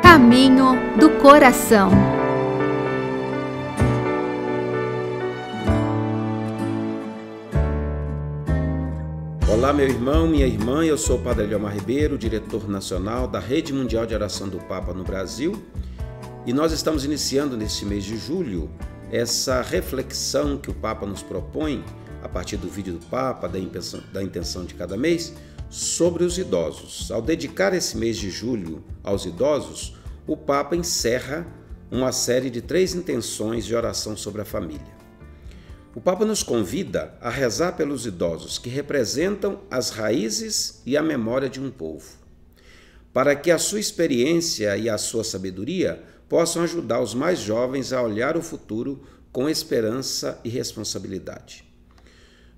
Caminho do coração. Olá, meu irmão, minha irmã, eu sou o Padre Eliomar Ribeiro, diretor nacional da Rede Mundial de Oração do Papa no Brasil, e nós estamos iniciando neste mês de julho essa reflexão que o Papa nos propõe, a partir do vídeo do Papa, da intenção de cada mês, sobre os idosos. Ao dedicar esse mês de julho aos idosos, o Papa encerra uma série de 3 intenções de oração sobre a família. O Papa nos convida a rezar pelos idosos que representam as raízes e a memória de um povo, para que a sua experiência e a sua sabedoria possam ajudar os mais jovens a olhar o futuro com esperança e responsabilidade.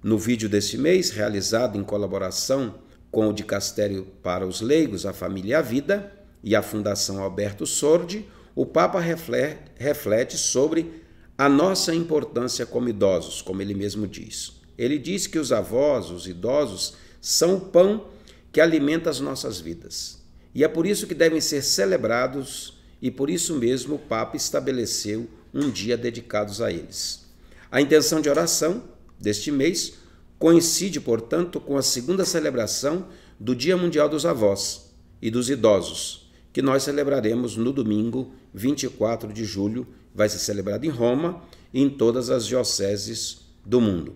No vídeo deste mês, realizado em colaboração com o Dicastério para os Leigos, a Família e a Vida e a Fundação Alberto Sordi, o Papa reflete sobre a nossa importância como idosos, como ele mesmo diz. Ele diz que os avós, os idosos, são o pão que alimenta as nossas vidas. E é por isso que devem ser celebrados e por isso mesmo o Papa estabeleceu um dia dedicado a eles. A intenção de oração deste mês coincide, portanto, com a segunda celebração do Dia Mundial dos Avós e dos Idosos, que nós celebraremos no domingo 24 de julho, vai ser celebrado em Roma e em todas as dioceses do mundo.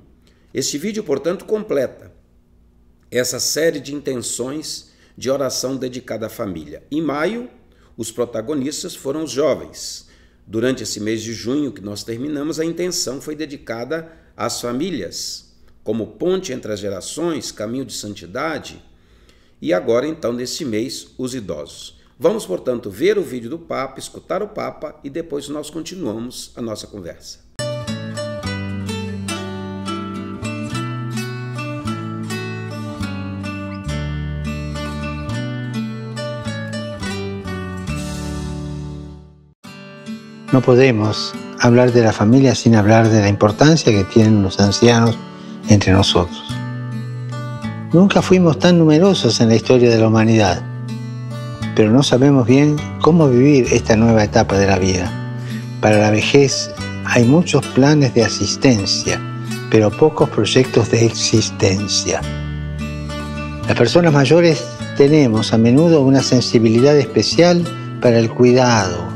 Este vídeo, portanto, completa essa série de intenções de oração dedicada à família. Em maio, os protagonistas foram os jovens. Durante esse mês de junho que nós terminamos, a intenção foi dedicada às famílias, como ponte entre as gerações, caminho de santidade, e agora, então, neste mês, os idosos. Vamos, portanto, ver o vídeo do Papa, escutar o Papa e depois nós continuamos a nossa conversa. No podemos hablar de la familia sin hablar de la importancia que tienen los ancianos entre nosotros. Nunca fuimos tan numerosos en la historia de la humanidad, pero no sabemos bien cómo vivir esta nueva etapa de la vida. Para la vejez hay muchos planes de asistencia, pero pocos proyectos de existencia. Las personas mayores tenemos a menudo una sensibilidad especial para el cuidado,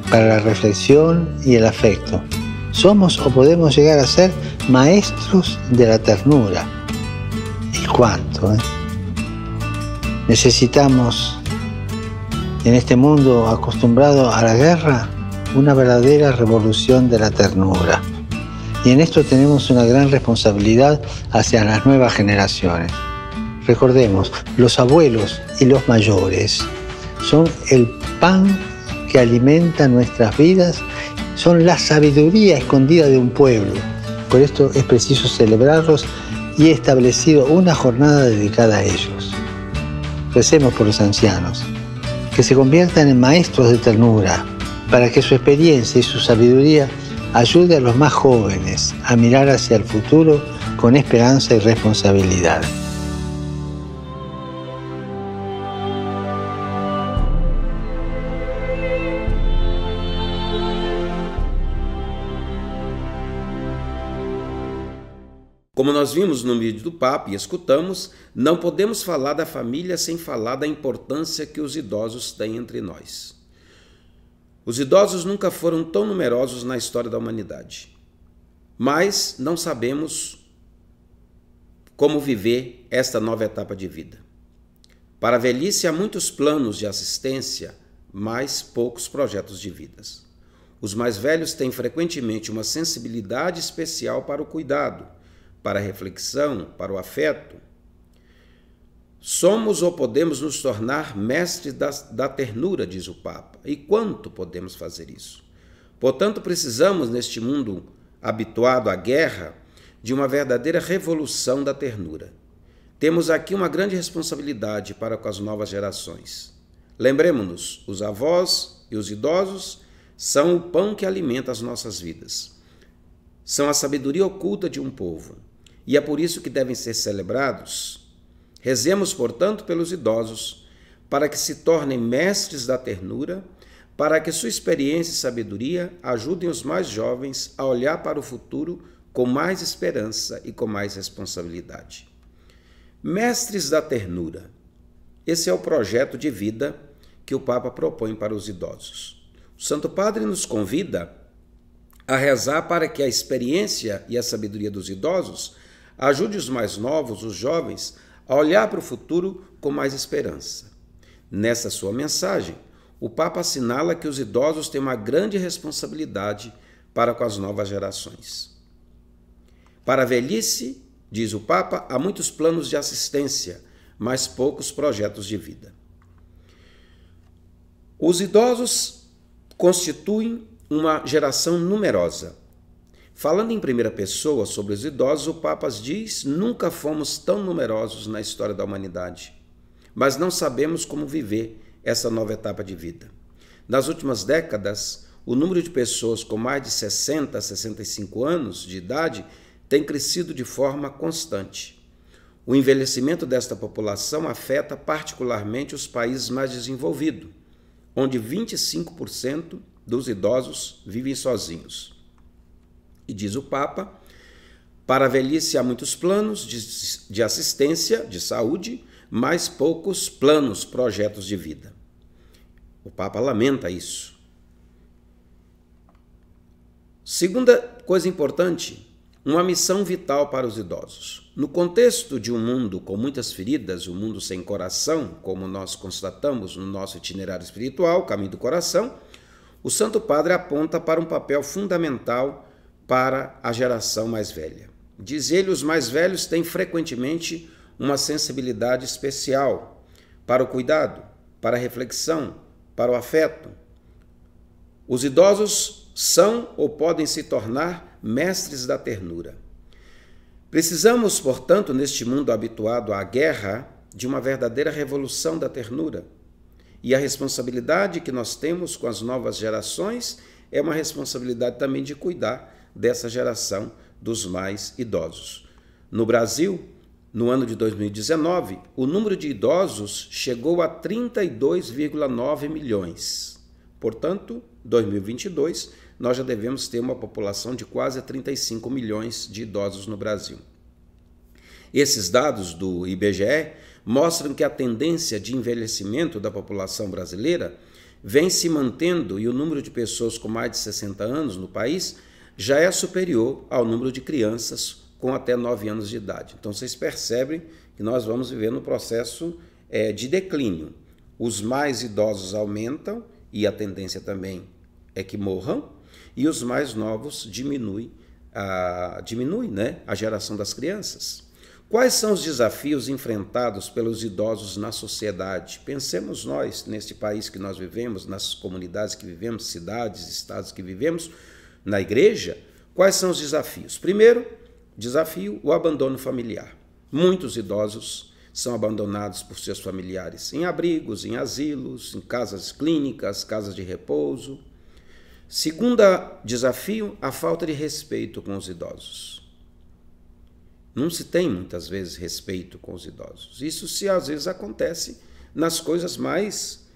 para la reflexión y el afecto. Somos o podemos llegar a ser maestros de la ternura. ¿Y cuánto? Necesitamos, en este mundo acostumbrado a la guerra, una verdadera revolución de la ternura. Y en esto tenemos una gran responsabilidad hacia las nuevas generaciones. Recordemos, los abuelos y los mayores son el pan que alimenta nuestras vidas, son la sabiduría escondida de un pueblo. Por esto es preciso celebrarlos y he establecido una jornada dedicada a ellos. Recemos por los ancianos, que se conviertan en maestros de ternura, para que su experiencia y su sabiduría ayude a los más jóvenes a mirar hacia el futuro con esperanza y responsabilidad. Como nós vimos no vídeo do Papa e escutamos, não podemos falar da família sem falar da importância que os idosos têm entre nós. Os idosos nunca foram tão numerosos na história da humanidade, mas não sabemos como viver esta nova etapa de vida. Para a velhice há muitos planos de assistência, mas poucos projetos de vidas. Os mais velhos têm frequentemente uma sensibilidade especial para o cuidado, para a reflexão, para o afeto. Somos ou podemos nos tornar mestres da ternura, diz o Papa. E quanto podemos fazer isso? Portanto, precisamos, neste mundo habituado à guerra, de uma verdadeira revolução da ternura. temos aqui uma grande responsabilidade para com as novas gerações. Lembremos-nos, os avós e os idosos são o pão que alimenta as nossas vidas. São a sabedoria oculta de um povo, e é por isso que devem ser celebrados. Rezemos, portanto, pelos idosos, para que se tornem mestres da ternura, para que sua experiência e sabedoria ajudem os mais jovens a olhar para o futuro com mais esperança e com mais responsabilidade. Mestres da ternura. Esse é o projeto de vida que o Papa propõe para os idosos. O Santo Padre nos convida a rezar para que a experiência e a sabedoria dos idosos ajude os mais novos, os jovens, a olhar para o futuro com mais esperança. Nessa sua mensagem, o Papa assinala que os idosos têm uma grande responsabilidade para com as novas gerações. Para a velhice, diz o Papa, há muitos planos de assistência, mas poucos projetos de vida. Os idosos constituem uma geração numerosa. Falando em primeira pessoa sobre os idosos, o Papa diz: nunca fomos tão numerosos na história da humanidade, mas não sabemos como viver essa nova etapa de vida. Nas últimas décadas, o número de pessoas com mais de 60 a 65 anos de idade tem crescido de forma constante. O envelhecimento desta população afeta particularmente os países mais desenvolvidos, onde 25% dos idosos vivem sozinhos. E diz o Papa, para a velhice há muitos planos de assistência, de saúde, mas poucos planos, projetos de vida. O Papa lamenta isso. Segunda coisa importante, uma missão vital para os idosos. No contexto de um mundo com muitas feridas, um mundo sem coração, como nós constatamos no nosso itinerário espiritual, Caminho do Coração, o Santo Padre aponta para um papel fundamental para a geração mais velha. Diz ele, os mais velhos têm frequentemente uma sensibilidade especial para o cuidado, para a reflexão, para o afeto. Os idosos são ou podem se tornar mestres da ternura. Precisamos, portanto, neste mundo habituado à guerra, de uma verdadeira revolução da ternura. E a responsabilidade que nós temos com as novas gerações é uma responsabilidade também de cuidar dessa geração dos mais idosos. No Brasil, no ano de 2019, o número de idosos chegou a 32,9 milhões. Portanto, 2022, nós já devemos ter uma população de quase 35 milhões de idosos no Brasil. Esses dados do IBGE mostram que a tendência de envelhecimento da população brasileira vem se mantendo e o número de pessoas com mais de 60 anos no país já é superior ao número de crianças com até 9 anos de idade. Então, vocês percebem que nós vamos viver no processo de declínio. Os mais idosos aumentam e a tendência também é que morram, e os mais novos diminui a geração das crianças. Quais são os desafios enfrentados pelos idosos na sociedade? Pensemos nós, neste país que nós vivemos, nas comunidades que vivemos, cidades, estados que vivemos, na igreja, quais são os desafios? Primeiro, desafio, o abandono familiar. Muitos idosos são abandonados por seus familiares em abrigos, em asilos, em casas clínicas, casas de repouso. Segundo desafio, a falta de respeito com os idosos. Não se tem muitas vezes respeito com os idosos. Isso às vezes acontece nas coisas mais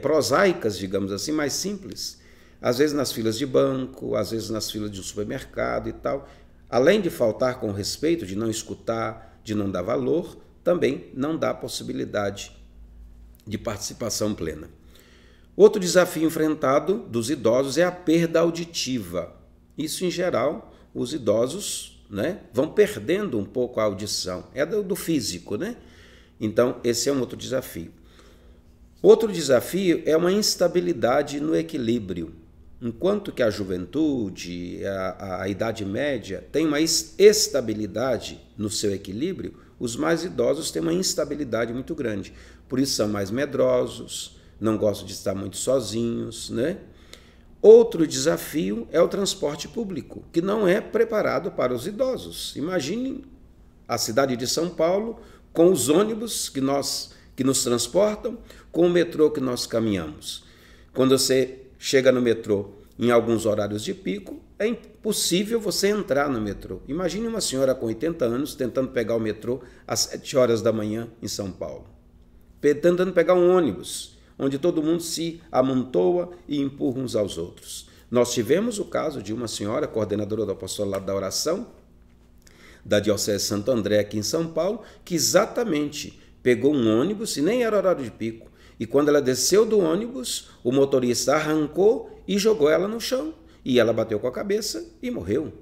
prosaicas, digamos assim, mais simples. Às vezes nas filas de banco, às vezes nas filas de um supermercado e tal. Além de faltar com respeito, de não escutar, de não dar valor, também não dá possibilidade de participação plena. Outro desafio enfrentado dos idosos é a perda auditiva. Isso, em geral, os idosos vão perdendo um pouco a audição. É do físico, Então, esse é um outro desafio. Outro desafio é uma instabilidade no equilíbrio. Enquanto que a juventude, a idade média, tem uma estabilidade no seu equilíbrio, os mais idosos têm uma instabilidade muito grande. Por isso são mais medrosos, não gostam de estar muito sozinhos, Outro desafio é o transporte público, que não é preparado para os idosos. Imaginem a cidade de São Paulo com os ônibus que nos transportam, com o metrô que nós caminhamos. Quando você chega no metrô em alguns horários de pico, é impossível você entrar no metrô. Imagine uma senhora com 80 anos tentando pegar o metrô às 7 horas da manhã em São Paulo. Tentando pegar um ônibus, onde todo mundo se amontoa e empurra uns aos outros. Nós tivemos o caso de uma senhora, coordenadora do Apostolado da Oração, da Diocese de Santo André, aqui em São Paulo, que exatamente pegou um ônibus, e nem era horário de pico, e quando ela desceu do ônibus, o motorista arrancou e jogou ela no chão, e ela bateu com a cabeça e morreu.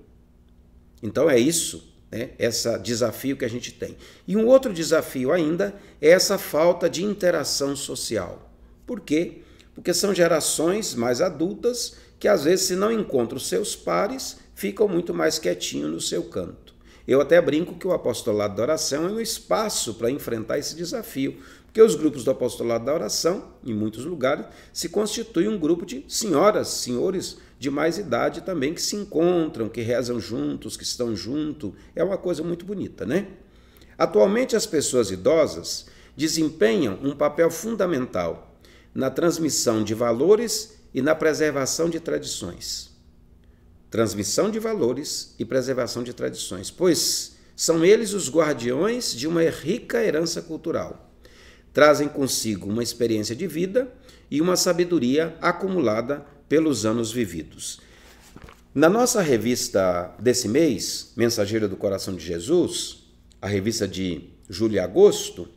Então é isso, né? Esse desafio que a gente tem. E um outro desafio ainda é essa falta de interação social. Por quê? Porque são gerações mais adultas que às vezes, se não encontram os seus pares, ficam muito mais quietinhos no seu canto. Eu até brinco que o Apostolado da Oração é um espaço para enfrentar esse desafio, porque os grupos do Apostolado da Oração, em muitos lugares, se constituem um grupo de senhoras, senhores de mais idade também, que se encontram, que rezam juntos, que estão juntos. É uma coisa muito bonita, né? Atualmente, as pessoas idosas desempenham um papel fundamental na transmissão de valores e na preservação de tradições. Transmissão de valores e preservação de tradições, pois são eles os guardiões de uma rica herança cultural. Trazem consigo uma experiência de vida e uma sabedoria acumulada pelos anos vividos. Na nossa revista desse mês, Mensageira do Coração de Jesus, a revista de julho e agosto,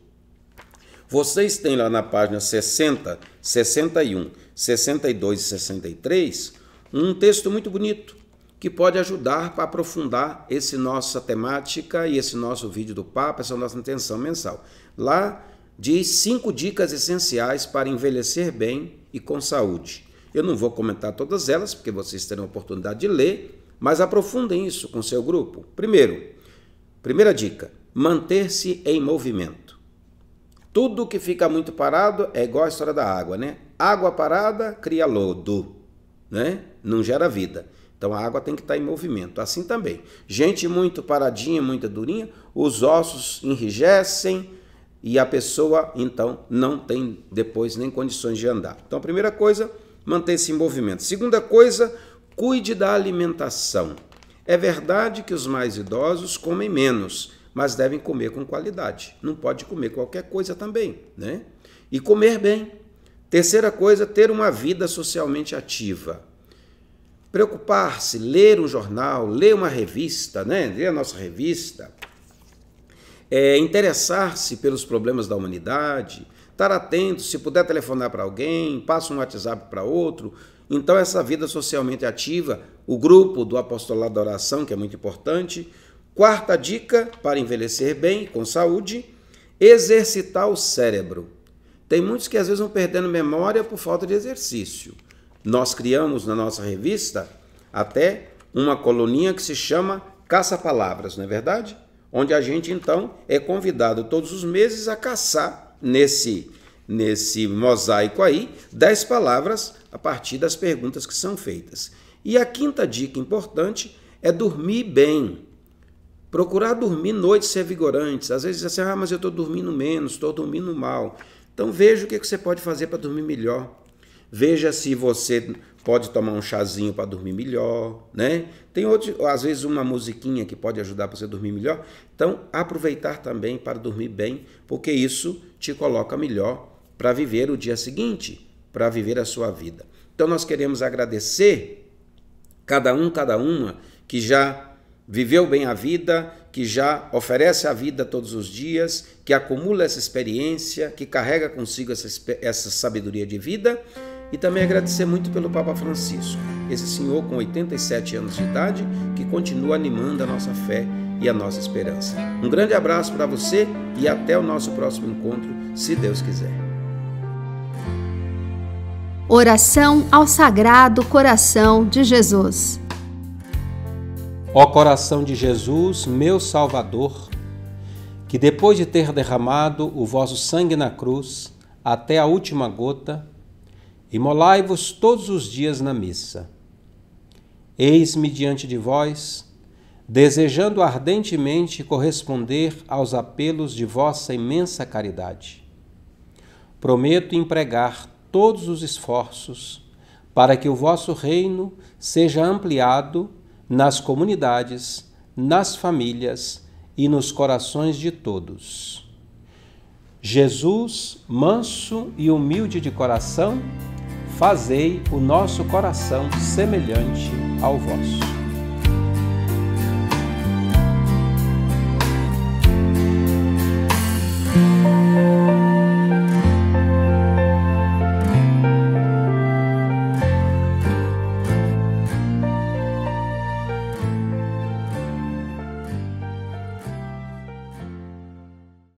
vocês têm lá na página 60, 61, 62 e 63 um texto muito bonito que pode ajudar para aprofundar essa nossa temática e esse nosso vídeo do Papa, essa nossa intenção mensal. Lá diz 5 dicas essenciais para envelhecer bem e com saúde. Eu não vou comentar todas elas, porque vocês terão a oportunidade de ler, mas aprofundem isso com seu grupo. Primeira dica, manter-se em movimento. Tudo que fica muito parado é igual a história da água, né? Água parada cria lodo, né? Não gera vida. Então a água tem que estar em movimento. Assim também. Gente muito paradinha, muito durinha, os ossos enrijecem e a pessoa, então, não tem depois nem condições de andar. Então a primeira coisa, manter-se em movimento. Segunda coisa, cuide da alimentação. É verdade que os mais idosos comem menos, mas devem comer com qualidade. Não pode comer qualquer coisa também, né? E comer bem. Terceira coisa, ter uma vida socialmente ativa. Preocupar-se, ler um jornal, ler uma revista, né? Ler a nossa revista. Interessar-se pelos problemas da humanidade, estar atento, se puder telefonar para alguém, passa um WhatsApp para outro. Então, essa vida socialmente ativa, o grupo do Apostolado da Oração, que é muito importante. Quarta dica para envelhecer bem, com saúde, exercitar o cérebro. Tem muitos que às vezes vão perdendo memória por falta de exercício. Nós criamos na nossa revista até uma coluninha que se chama Caça-Palavras, não é verdade? Onde a gente, então, é convidado todos os meses a caçar nesse mosaico aí 10 palavras a partir das perguntas que são feitas. E a quinta dica importante é dormir bem. Procurar dormir noites revigorantes. Às vezes diz assim, mas eu estou dormindo menos, estou dormindo mal. Então veja o que você pode fazer para dormir melhor. Veja se você pode tomar um chazinho para dormir melhor, né? Tem às vezes uma musiquinha que pode ajudar para você dormir melhor. Então, aproveitar também para dormir bem, porque isso te coloca melhor para viver o dia seguinte, para viver a sua vida. Então, nós queremos agradecer cada uma que já viveu bem a vida, que já oferece a vida todos os dias, que acumula essa experiência, que carrega consigo essa sabedoria de vida. E também agradecer muito pelo Papa Francisco, esse senhor com 87 anos de idade, que continua animando a nossa fé e a nossa esperança. Um grande abraço para você e até o nosso próximo encontro, se Deus quiser. Oração ao Sagrado Coração de Jesus. Ó coração de Jesus, meu Salvador, que depois de ter derramado o vosso sangue na cruz até a última gota, imolai-vos todos os dias na missa. Eis-me diante de vós, desejando ardentemente corresponder aos apelos de vossa imensa caridade. Prometo empregar todos os esforços para que o vosso reino seja ampliado nas comunidades, nas famílias e nos corações de todos. Jesus, manso e humilde de coração, fazei o nosso coração semelhante ao vosso.